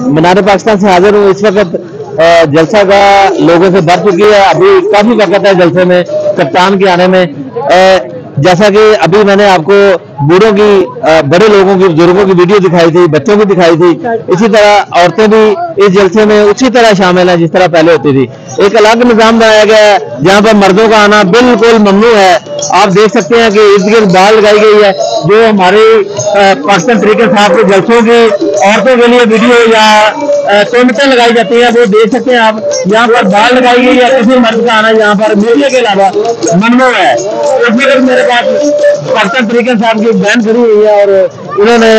मीनार पाकिस्तान से हाजिर हूँ। इस वक्त जलसा का लोगों से भर चुकी है। अभी काफी वक्त है जलसे में, कप्तान के आने में। जैसा कि अभी मैंने आपको बूढ़ों की, बड़े लोगों की, बुजुर्गों की वीडियो दिखाई थी, बच्चों की दिखाई थी, इसी तरह औरतें भी इस जलसे में उसी तरह शामिल हैं जिस तरह पहले होती थी। एक अलग निजाम बनाया गया है जहाँ पर मर्दों का आना बिल्कुल ममनू है। आप देख सकते हैं कि इर्द गिर्द बाल लगाई गई है, जो हमारे पाकिस्तान तरीके साहब के जलसों की औरतों के लिए वीडियो या तोहमतें लगाई जाती है, वो देख सकते हैं आप। यहाँ पर बाल लगाई गई है, किसी मर्द का आना यहाँ पर मीडिया के अलावा ममनू है। इसमें मेरे पास पाकिस्तान तरीके साहब की बहन खड़ी हुई है और उन्होंने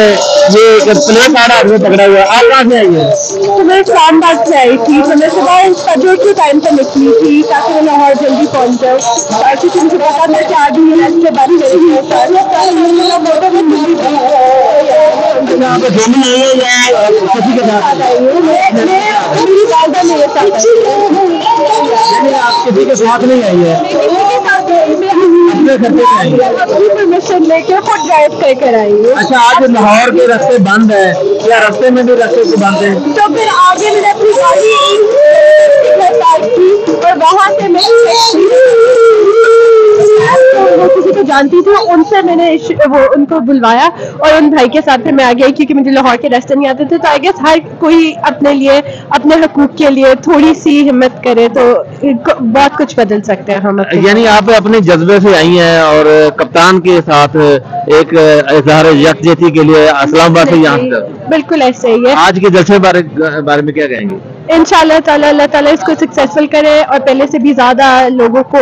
ये प्ले कार्ड हाथ में पकड़ा हुआ है। आप कहाँ से आई है? तो मैं इस्लामाबाद से आई थी, तो मैं सुबह फजर के टाइम पर निकली थी ताकि मैं लाहौर जल्दी पहुंच जाऊँ, ताकि मुझे पता था कि आज ही इसके बाद किसी के साथ नहीं आई है, परमिशन लेके खुद ड्राइव कर आई हूँ। अच्छा, आज लाहौर के रास्ते बंद है या रास्ते में भी रास्ते से बंद है? तो फिर आगे मैंने अपनी गाड़ी और वहाँ से मैं वो किसी को जानती थी, उनसे मैंने वो उनको बुलवाया और उन भाई के साथ फिर मैं आ गई, क्योंकि मुझे लाहौर के रास्ते नहीं आते थे। तो आई गेस हर कोई अपने लिए, अपने हकूक के लिए थोड़ी सी हिम्मत करे तो बहुत कुछ बदल सकते हैं हम। यानी आप अपने जज्बे से आई हैं और कप्तान के साथ एक इज़हार यकजहती के लिए इस्लामाबाद से यहाँ तक। बिल्कुल ऐसे ही है। आज के जलसे बारे में क्या कहेंगे? इंशाल्लाह ताला अल्लाह ताला इसको सक्सेसफुल करे और पहले से भी ज्यादा लोगों को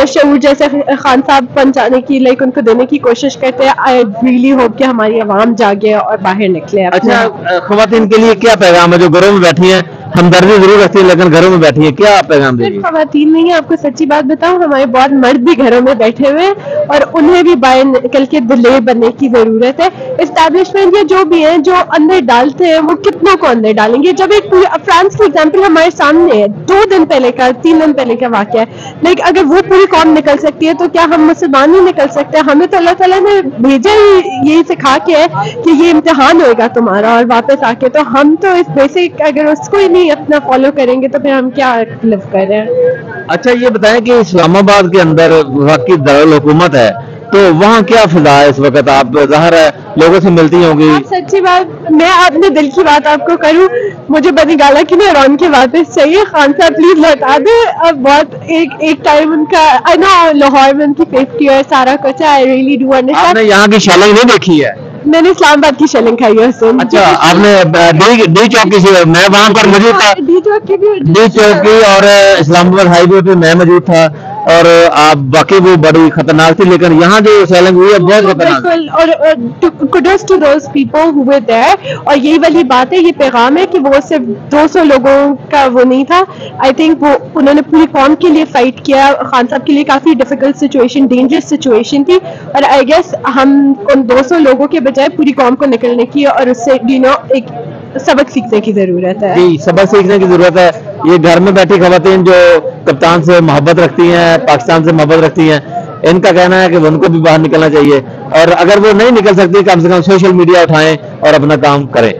शऊर जैसे खान साहब पहुंचाने की, लाइक उनको देने की कोशिश करते हैं। आई रियली होप कि हमारी आवाम जागे और बाहर निकले। अच्छा, ख्वातीन के लिए क्या पैगाम है जो घरों में बैठी हैं? हमदर्दी जरूर रखती है लेकिन घरों में बैठी है, क्या पैगाम देंगे? ख्वातीन नहीं, आपको सच्ची बात बताऊं, हमारे बहुत मर्द भी घरों में बैठे हुए हैं और उन्हें भी बाहर निकल के दिले बनने की जरूरत है। एस्टैब्लिशमेंट या जो भी है जो अंदर डालते हैं वो कितनों को अंदर डालेंगे। जब एक फ्रांस की एग्जाम्पल हमारे सामने है, 2 दिन पहले का, 3 दिन पहले का वाकया है, लेकिन अगर वो पूरी कौम निकल सकती है तो क्या हम मुसलमान नहीं निकल सकते? हमें तो अल्लाह ताला ने भेजा ही यही सिखा के है कि ये इम्तिहान होगा तुम्हारा और वापस आके, तो हम तो इस बेसिक अगर उसको ही नहीं अपना फॉलो करेंगे तो फिर हम क्या लिव कर रहे हैं। अच्छा, ये बताएं कि इस्लामाबाद के अंदर वाकई दारुल हुकूमत है, तो वहाँ क्या फिजा है इस वक्त? आप ज़ाहिर है लोगों से मिलती होंगी। सच्ची बात, मैं अपने दिल की बात आपको करूं, मुझे बनी गाला की नहीं, रौन की वापस चाहिए। खान साहब प्लीज लौटा दे। अब बहुत एक टाइम उनका, आई नो लाहौर में उनकी सेफ्टी और सारा कुछ है, आई रियली डू अंडरस्टैंड। आपने यहाँ की शैलिंग नहीं देखी है? मैंने इस्लामाबाद की शैलिंग खाई है उससे। अच्छा, आपने डी चौकी से, मैं वहाँ पर मौजूद था, डी चौकी और इस्लामाबाद हाईवे पे मैं मौजूद था और आप बाकी वो बड़ी खतरनाक थी, लेकिन यहाँ जो सेलिंग हुई है बहुत खतरनाक। और kudos to those people who were there. और यही वाली बात है, ये पैगाम है कि वो सिर्फ 200 लोगों का वो नहीं था। आई थिंक वो उन्होंने पूरी कौम के लिए फाइट किया। खान साहब के लिए काफी डिफिकल्ट सिचुएशन, डेंजरस सिचुएशन थी, और आई गेस हम उन 200 लोगों के बजाय पूरी कौम को निकलने की और उससे एक सबक सीखने की जरूरत है। जी, सबक सीखने की जरूरत है। ये घर में बैठी खवातीन जो कप्तान से मोहब्बत रखती हैं, पाकिस्तान से मोहब्बत रखती हैं, इनका कहना है कि उनको भी बाहर निकलना चाहिए और अगर वो नहीं निकल सकती कम से कम सोशल मीडिया उठाएं और अपना काम करें।